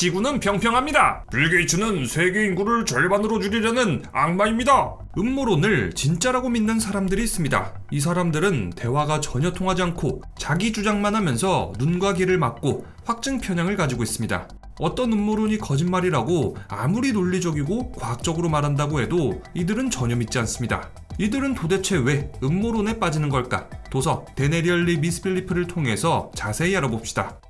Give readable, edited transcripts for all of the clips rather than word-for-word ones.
지구는 평평합니다. 빌 게이츠는 세계 인구를 절반으로 줄이려는 악마입니다. 음모론을 진짜라고 믿는 사람들이 있습니다. 이 사람들은 대화가 전혀 통하지 않고 자기 주장만 하면서 눈과 귀를 막고 확증 편향을 가지고 있습니다. 어떤 음모론이 거짓말이라고 아무리 논리적이고 과학적으로 말한다고 해도 이들은 전혀 믿지 않습니다. 이들은 도대체 왜 음모론에 빠지는 걸까? 도서 데네리얼리 미스빌리프를 통해서 자세히 알아봅시다.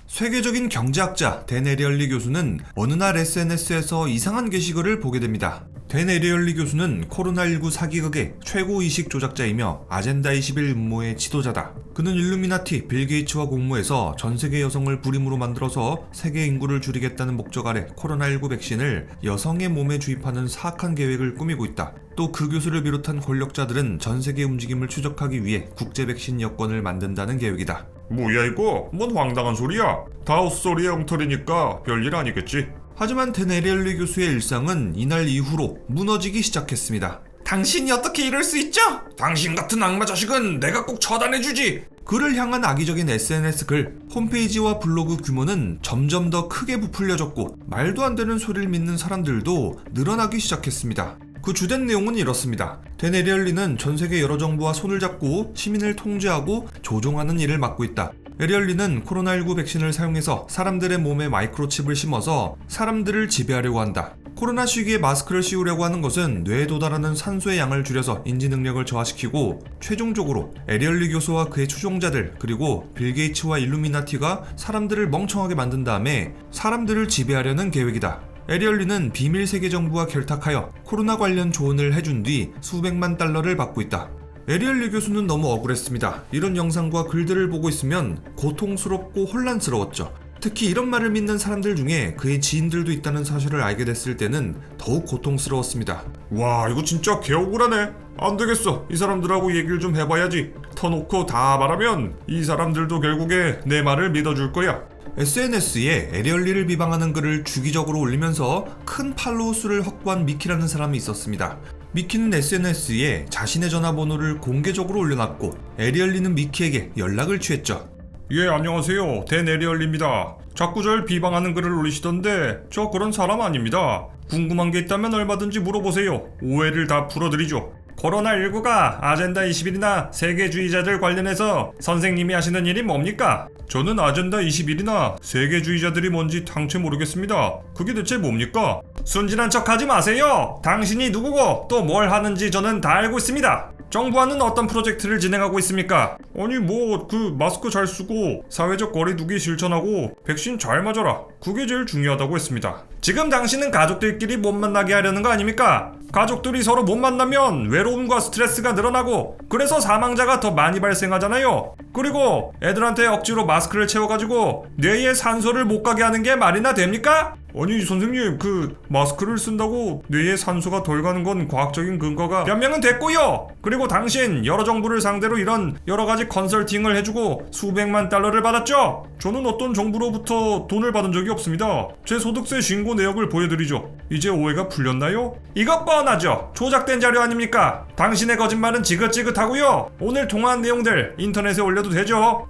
세계적인 경제학자 데네리얼리 교수는 어느 날 SNS에서 이상한 게시글을 보게 됩니다. 데네리얼리 교수는 코로나19 사기극의 최고 이식 조작자이며 아젠다 21 음모의 지도자다. 그는 일루미나티 빌 게이츠와 공모해서 전세계 여성을 불임으로 만들어서 세계 인구를 줄이겠다는 목적 아래 코로나19 백신을 여성의 몸에 주입하는 사악한 계획을 꾸미고 있다. 또 그 교수를 비롯한 권력자들은 전세계 움직임을 추적하기 위해 국제 백신 여권을 만든다는 계획이다. 뭐야 이거? 뭔 황당한 소리야? 다 헛소리의 엉터리니까 별일 아니겠지? 하지만 데네리얼리 교수의 일상은 이날 이후로 무너지기 시작했습니다. 당신이 어떻게 이럴 수 있죠? 당신 같은 악마 자식은 내가 꼭 처단해주지! 그를 향한 악의적인 SNS 글, 홈페이지와 블로그 규모는 점점 더 크게 부풀려졌고 말도 안 되는 소리를 믿는 사람들도 늘어나기 시작했습니다. 그 주된 내용은 이렇습니다. 데네리얼리는 전세계 여러 정부와 손을 잡고 시민을 통제하고 조종하는 일을 맡고 있다. 에리얼리는 코로나19 백신을 사용해서 사람들의 몸에 마이크로칩을 심어서 사람들을 지배하려고 한다. 코로나 시기에 마스크를 씌우려고 하는 것은 뇌에 도달하는 산소의 양을 줄여서 인지 능력을 저하시키고 최종적으로 에리얼리 교수와 그의 추종자들 그리고 빌 게이츠와 일루미나티가 사람들을 멍청하게 만든 다음에 사람들을 지배하려는 계획이다. 에리얼리는 비밀 세계 정부와 결탁하여 코로나 관련 조언을 해준 뒤 수백만 달러를 받고 있다. 에리얼리 교수는 너무 억울했습니다. 이런 영상과 글들을 보고 있으면 고통스럽고 혼란스러웠죠. 특히 이런 말을 믿는 사람들 중에 그의 지인들도 있다는 사실을 알게 됐을 때는 더욱 고통스러웠습니다. 와 이거 진짜 개억울하네. 안되겠어. 이 사람들하고 얘기를 좀 해봐야지. 터놓고 다 말하면 이 사람들도 결국에 내 말을 믿어줄 거야. SNS에 에리얼리를 비방하는 글을 주기적으로 올리면서 큰 팔로워 수를 확보한 미키라는 사람이 있었습니다. 미키는 SNS에 자신의 전화번호를 공개적으로 올려놨고 에리얼리는 미키에게 연락을 취했죠. 예 안녕하세요. 데네리얼리입니다. 자꾸 절 비방하는 글을 올리시던데 저 그런 사람 아닙니다. 궁금한 게 있다면 얼마든지 물어보세요. 오해를 다 풀어드리죠. 코로나19가 아젠다 21이나 세계주의자들 관련해서 선생님이 하시는 일이 뭡니까? 저는 아젠다 21이나 세계주의자들이 뭔지 당최 모르겠습니다. 그게 대체 뭡니까? 순진한 척 하지 마세요. 당신이 누구고 또 뭘 하는지 저는 다 알고 있습니다. 정부와는 어떤 프로젝트를 진행하고 있습니까? 아니 뭐 그 마스크 잘 쓰고 사회적 거리두기 실천하고 백신 잘 맞아라. 그게 제일 중요하다고 했습니다. 지금 당신은 가족들끼리 못 만나게 하려는 거 아닙니까? 가족들이 서로 못 만나면 외로움과 스트레스가 늘어나고 그래서 사망자가 더 많이 발생하잖아요. 그리고 애들한테 억지로 마스크를 채워가지고 뇌에 산소를 못 가게 하는 게 말이나 됩니까? 아니 선생님 그 마스크를 쓴다고 뇌에 산소가 덜 가는 건 과학적인 근거가 변명은 됐고요. 그리고 당신 여러 정부를 상대로 이런 여러 가지 컨설팅을 해주고 수백만 달러를 받았죠? 저는 어떤 정부로부터 돈을 받은 적이 없습니다. 제 소득세 신고 내역을 보여드리죠. 이제 오해가 풀렸나요? 이것 뻔하죠. 조작된 자료 아닙니까? 당신의 거짓말은 지긋지긋하고요. 오늘 통화한 내용들 인터넷에 올려도 되죠?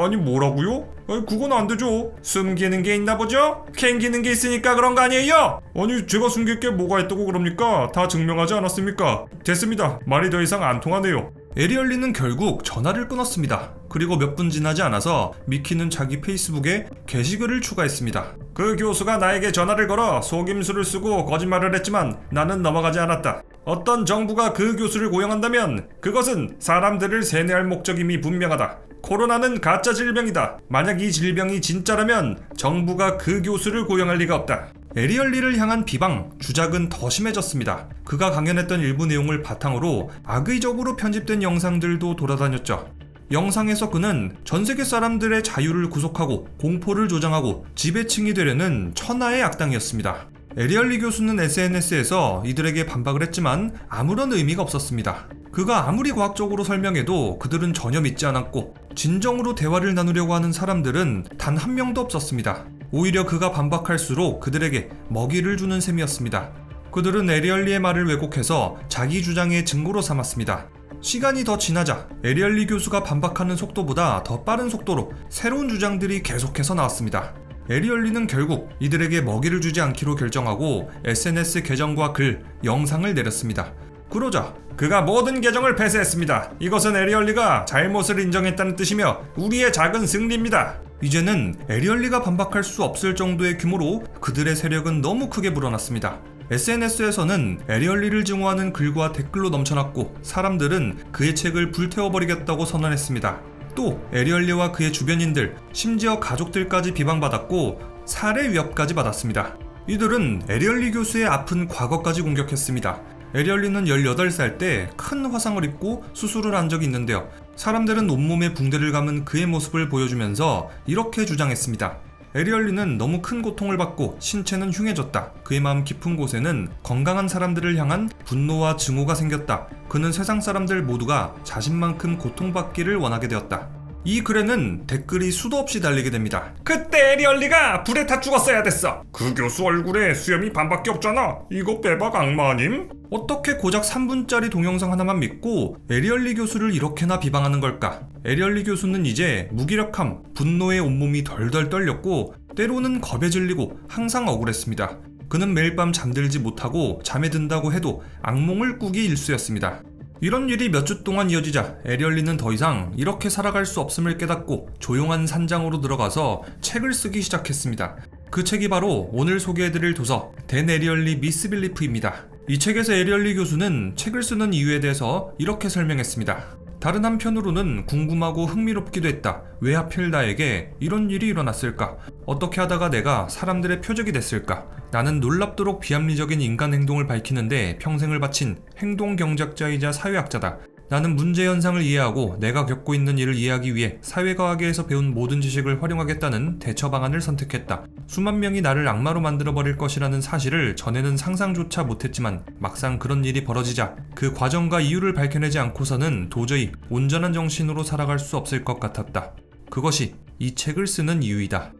아니 뭐라고요? 아니 그건 안 되죠. 숨기는 게 있나 보죠? 캥기는 게 있으니까 그런 거 아니에요? 아니 제가 숨길 게 뭐가 있다고 그럽니까? 다 증명하지 않았습니까? 됐습니다. 말이 더 이상 안 통하네요. 에리얼리는 결국 전화를 끊었습니다. 그리고 몇 분 지나지 않아서 미키는 자기 페이스북에 게시글을 추가했습니다. 그 교수가 나에게 전화를 걸어 속임수를 쓰고 거짓말을 했지만 나는 넘어가지 않았다. 어떤 정부가 그 교수를 고용한다면 그것은 사람들을 세뇌할 목적임이 분명하다. 코로나는 가짜 질병이다. 만약 이 질병이 진짜라면 정부가 그 교수를 고용할 리가 없다. 에리얼리를 향한 비방, 주작은 더 심해졌습니다. 그가 강연했던 일부 내용을 바탕으로 악의적으로 편집된 영상들도 돌아다녔죠. 영상에서 그는 전세계 사람들의 자유를 구속하고 공포를 조장하고 지배층이 되려는 천하의 악당이었습니다. 에리얼리 교수는 SNS에서 이들에게 반박을 했지만 아무런 의미가 없었습니다. 그가 아무리 과학적으로 설명해도 그들은 전혀 믿지 않았고 진정으로 대화를 나누려고 하는 사람들은 단 한 명도 없었습니다. 오히려 그가 반박할수록 그들에게 먹이를 주는 셈이었습니다. 그들은 에리얼리의 말을 왜곡해서 자기 주장의 증거로 삼았습니다. 시간이 더 지나자 에리얼리 교수가 반박하는 속도보다 더 빠른 속도로 새로운 주장들이 계속해서 나왔습니다. 에리얼리는 결국 이들에게 먹이를 주지 않기로 결정하고 SNS 계정과 글, 영상을 내렸습니다. 그러자 그가 모든 계정을 폐쇄했습니다. 이것은 에리얼리가 잘못을 인정했다는 뜻이며 우리의 작은 승리입니다. 이제는 에리얼리가 반박할 수 없을 정도의 규모로 그들의 세력은 너무 크게 불어났습니다. SNS에서는 에리얼리를 증오하는 글과 댓글로 넘쳐났고 사람들은 그의 책을 불태워버리겠다고 선언했습니다. 또 에리얼리와 그의 주변인들, 심지어 가족들까지 비방받았고 살해 위협까지 받았습니다. 이들은 에리얼리 교수의 아픈 과거까지 공격했습니다. 에리얼리는 18살 때 큰 화상을 입고 수술을 한 적이 있는데요. 사람들은 온몸에 붕대를 감은 그의 모습을 보여주면서 이렇게 주장했습니다. 에리얼리는 너무 큰 고통을 받고 신체는 흉해졌다. 그의 마음 깊은 곳에는 건강한 사람들을 향한 분노와 증오가 생겼다. 그는 세상 사람들 모두가 자신만큼 고통받기를 원하게 되었다. 이 글에는 댓글이 수도 없이 달리게 됩니다. 그때 에리얼리가 불에 타 죽었어야 됐어. 그 교수 얼굴에 수염이 반밖에 없잖아. 이거 빼박 악마 아님? 어떻게 고작 3분짜리 동영상 하나만 믿고 에리얼리 교수를 이렇게나 비방하는 걸까? 에리얼리 교수는 이제 무기력함, 분노에 온몸이 덜덜 떨렸고 때로는 겁에 질리고 항상 억울했습니다. 그는 매일 밤 잠들지 못하고 잠에 든다고 해도 악몽을 꾸기 일쑤였습니다. 이런 일이 몇 주 동안 이어지자 에리얼리는 더 이상 이렇게 살아갈 수 없음을 깨닫고 조용한 산장으로 들어가서 책을 쓰기 시작했습니다. 그 책이 바로 오늘 소개해드릴 도서 댄 에리얼리 미스빌리프입니다. 이 책에서 에리얼리 교수는 책을 쓰는 이유에 대해서 이렇게 설명했습니다. 다른 한편으로는 궁금하고 흥미롭기도 했다. 왜 하필 나에게 이런 일이 일어났을까? 어떻게 하다가 내가 사람들의 표적이 됐을까? 나는 놀랍도록 비합리적인 인간 행동을 밝히는데 평생을 바친 행동경작자이자 사회학자다. 나는 문제 현상을 이해하고 내가 겪고 있는 일을 이해하기 위해 사회과학에서 배운 모든 지식을 활용하겠다는 대처 방안을 선택했다. 수만 명이 나를 악마로 만들어버릴 것이라는 사실을 전에는 상상조차 못했지만 막상 그런 일이 벌어지자 그 과정과 이유를 밝혀내지 않고서는 도저히 온전한 정신으로 살아갈 수 없을 것 같았다. 그것이 이 책을 쓰는 이유이다.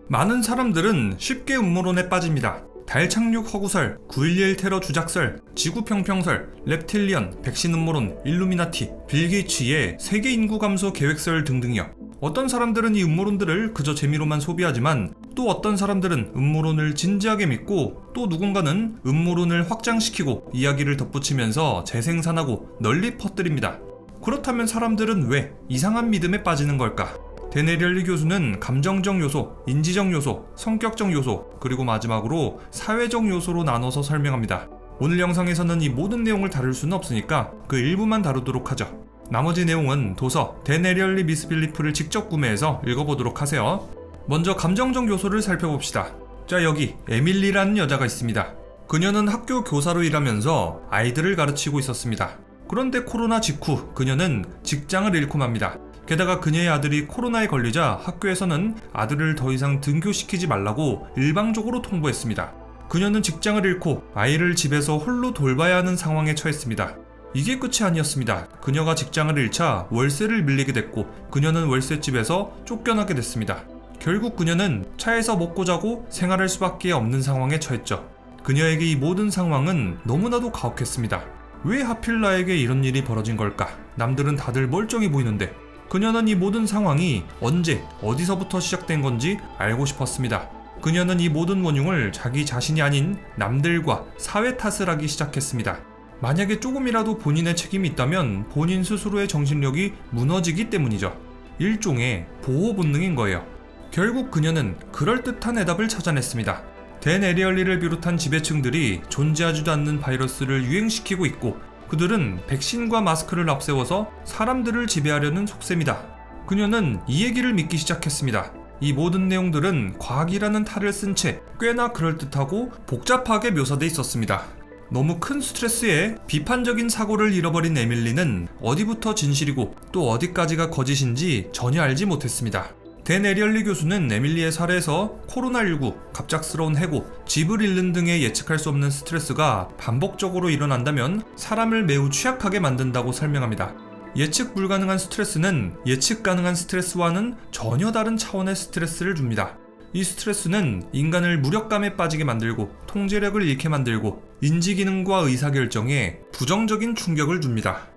많은 사람들은 쉽게 음모론에 빠집니다. 달 착륙 허구설, 9.11 테러 주작설, 지구 평평설, reptilian, 백신 음모론, 일루미나티, 빌 게이츠의 세계 인구 감소 계획설 등등이요. 어떤 사람들은 이 음모론들을 그저 재미로만 소비하지만 또 어떤 사람들은 음모론을 진지하게 믿고 또 누군가는 음모론을 확장시키고 이야기를 덧붙이면서 재생산하고 널리 퍼뜨립니다. 그렇다면 사람들은 왜 이상한 믿음에 빠지는 걸까? 댄 에리얼리 교수는 감정적 요소, 인지적 요소, 성격적 요소, 그리고 마지막으로 사회적 요소로 나눠서 설명합니다. 오늘 영상에서는 이 모든 내용을 다룰 수는 없으니까 그 일부만 다루도록 하죠. 나머지 내용은 도서 댄 에리얼리 미스빌리프를 직접 구매해서 읽어보도록 하세요. 먼저 감정적 요소를 살펴봅시다. 자, 여기 에밀리라는 여자가 있습니다. 그녀는 학교 교사로 일하면서 아이들을 가르치고 있었습니다. 그런데 코로나 직후 그녀는 직장을 잃고 맙니다. 게다가 그녀의 아들이 코로나에 걸리자 학교에서는 아들을 더 이상 등교시키지 말라고 일방적으로 통보했습니다. 그녀는 직장을 잃고 아이를 집에서 홀로 돌봐야 하는 상황에 처했습니다. 이게 끝이 아니었습니다. 그녀가 직장을 잃자 월세를 밀리게 됐고 그녀는 월세집에서 쫓겨나게 됐습니다. 결국 그녀는 차에서 먹고 자고 생활할 수밖에 없는 상황에 처했죠. 그녀에게 이 모든 상황은 너무나도 가혹했습니다. 왜 하필 나에게 이런 일이 벌어진 걸까? 남들은 다들 멀쩡해 보이는데. 그녀는 이 모든 상황이 언제, 어디서부터 시작된 건지 알고 싶었습니다. 그녀는 이 모든 원흉을 자기 자신이 아닌 남들과 사회 탓을 하기 시작했습니다. 만약에 조금이라도 본인의 책임이 있다면 본인 스스로의 정신력이 무너지기 때문이죠. 일종의 보호 본능인 거예요. 결국 그녀는 그럴듯한 해답을 찾아냈습니다. 댄 에리얼리를 비롯한 지배층들이 존재하지도 않는 바이러스를 유행시키고 있고 그들은 백신과 마스크를 앞세워서 사람들을 지배하려는 속셈이다. 그녀는 이 얘기를 믿기 시작했습니다. 이 모든 내용들은 과학이라는 탈을 쓴 채 꽤나 그럴듯하고 복잡하게 묘사돼 있었습니다. 너무 큰 스트레스에 비판적인 사고를 잃어버린 에밀리는 어디부터 진실이고 또 어디까지가 거짓인지 전혀 알지 못했습니다. 댄 에리얼리 교수는 에밀리의 사례에서 코로나19, 갑작스러운 해고, 집을 잃는 등의 예측할 수 없는 스트레스가 반복적으로 일어난다면 사람을 매우 취약하게 만든다고 설명합니다. 예측 불가능한 스트레스는 예측 가능한 스트레스와는 전혀 다른 차원의 스트레스를 줍니다. 이 스트레스는 인간을 무력감에 빠지게 만들고 통제력을 잃게 만들고 인지기능과 의사결정에 부정적인 충격을 줍니다.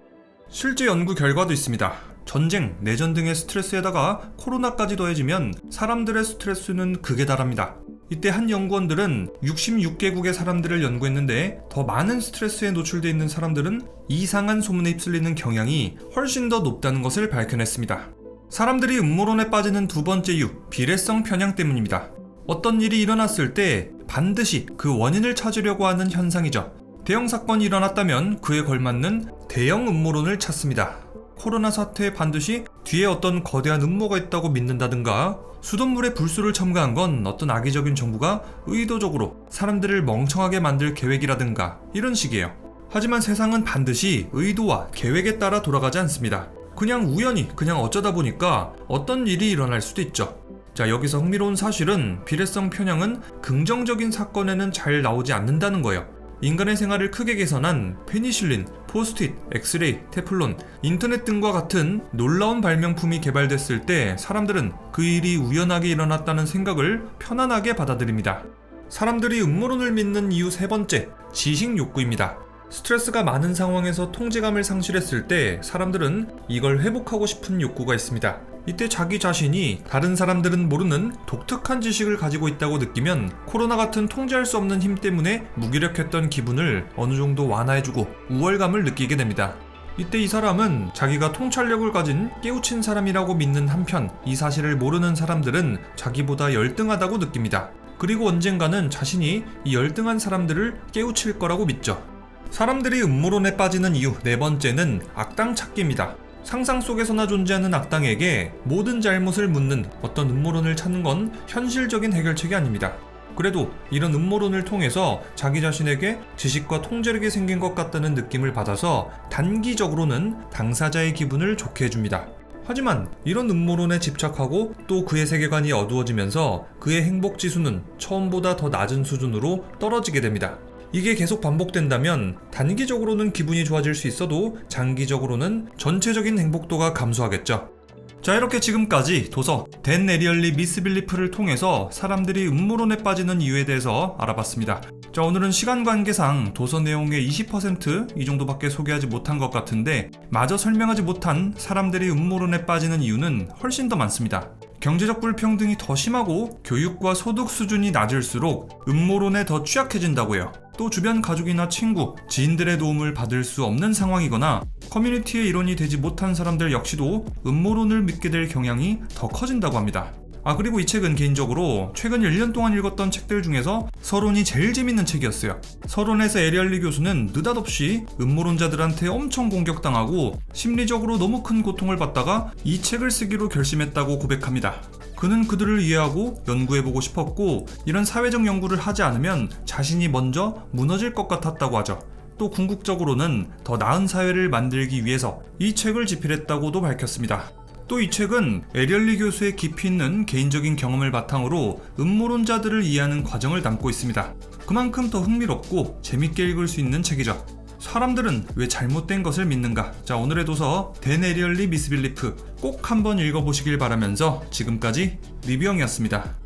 실제 연구 결과도 있습니다. 전쟁, 내전 등의 스트레스에다가 코로나까지 더해지면 사람들의 스트레스는 극에 달합니다. 이때 한 연구원들은 66개국의 사람들을 연구했는데 더 많은 스트레스에 노출되어 있는 사람들은 이상한 소문에 휩쓸리는 경향이 훨씬 더 높다는 것을 밝혀냈습니다. 사람들이 음모론에 빠지는 두 번째 이유, 비례성 편향 때문입니다. 어떤 일이 일어났을 때 반드시 그 원인을 찾으려고 하는 현상이죠. 대형 사건이 일어났다면 그에 걸맞는 대형 음모론을 찾습니다. 코로나 사태에 반드시 뒤에 어떤 거대한 음모가 있다고 믿는다든가, 수돗물에 불수를 첨가한 건 어떤 악의적인 정부가 의도적으로 사람들을 멍청하게 만들 계획이라든가 이런 식이에요. 하지만 세상은 반드시 의도와 계획에 따라 돌아가지 않습니다. 그냥 우연히 그냥 어쩌다 보니까 어떤 일이 일어날 수도 있죠. 자, 여기서 흥미로운 사실은 비례성 편향은 긍정적인 사건에는 잘 나오지 않는다는 거예요. 인간의 생활을 크게 개선한 페니실린, 포스트잇, 엑스레이, 테플론, 인터넷 등과 같은 놀라운 발명품이 개발됐을 때 사람들은 그 일이 우연하게 일어났다는 생각을 편안하게 받아들입니다. 사람들이 음모론을 믿는 이유 세 번째, 지식 욕구입니다. 스트레스가 많은 상황에서 통제감을 상실했을 때 사람들은 이걸 회복하고 싶은 욕구가 있습니다. 이때 자기 자신이 다른 사람들은 모르는 독특한 지식을 가지고 있다고 느끼면 코로나 같은 통제할 수 없는 힘 때문에 무기력했던 기분을 어느 정도 완화해주고 우월감을 느끼게 됩니다. 이때 이 사람은 자기가 통찰력을 가진 깨우친 사람이라고 믿는 한편 이 사실을 모르는 사람들은 자기보다 열등하다고 느낍니다. 그리고 언젠가는 자신이 이 열등한 사람들을 깨우칠 거라고 믿죠. 사람들이 음모론에 빠지는 이유 네 번째는 악당 찾기입니다. 상상 속에서나 존재하는 악당에게 모든 잘못을 묻는 어떤 음모론을 찾는 건 현실적인 해결책이 아닙니다. 그래도 이런 음모론을 통해서 자기 자신에게 지식과 통제력이 생긴 것 같다는 느낌을 받아서 단기적으로는 당사자의 기분을 좋게 해줍니다. 하지만 이런 음모론에 집착하고 또 그의 세계관이 어두워지면서 그의 행복 지수는 처음보다 더 낮은 수준으로 떨어지게 됩니다. 이게 계속 반복된다면 단기적으로는 기분이 좋아질 수 있어도 장기적으로는 전체적인 행복도가 감소하겠죠. 자, 이렇게 지금까지 도서 댄 에리얼리 미스빌리프를 통해서 사람들이 음모론에 빠지는 이유에 대해서 알아봤습니다. 자, 오늘은 시간 관계상 도서 내용의 20% 이 정도밖에 소개하지 못한 것 같은데 마저 설명하지 못한 사람들이 음모론에 빠지는 이유는 훨씬 더 많습니다. 경제적 불평등이 더 심하고 교육과 소득 수준이 낮을수록 음모론에 더 취약해진다고 해요. 또 주변 가족이나 친구, 지인들의 도움을 받을 수 없는 상황이거나 커뮤니티의 일원이 되지 못한 사람들 역시도 음모론을 믿게 될 경향이 더 커진다고 합니다. 그리고 이 책은 개인적으로 최근 1년 동안 읽었던 책들 중에서 서론이 제일 재밌는 책이었어요. 서론에서 에리얼리 교수는 느닷없이 음모론자들한테 엄청 공격당하고 심리적으로 너무 큰 고통을 받다가 이 책을 쓰기로 결심했다고 고백합니다. 그는 그들을 이해하고 연구해보고 싶었고 이런 사회적 연구를 하지 않으면 자신이 먼저 무너질 것 같았다고 하죠. 또 궁극적으로는 더 나은 사회를 만들기 위해서 이 책을 집필했다고도 밝혔습니다. 또 이 책은 에리얼리 교수의 깊이 있는 개인적인 경험을 바탕으로 음모론자들을 이해하는 과정을 담고 있습니다. 그만큼 더 흥미롭고 재밌게 읽을 수 있는 책이죠. 사람들은 왜 잘못된 것을 믿는가? 자, 오늘의 도서 댄 에리얼리 미스빌리프 꼭 한번 읽어보시길 바라면서 지금까지 리뷰형이었습니다.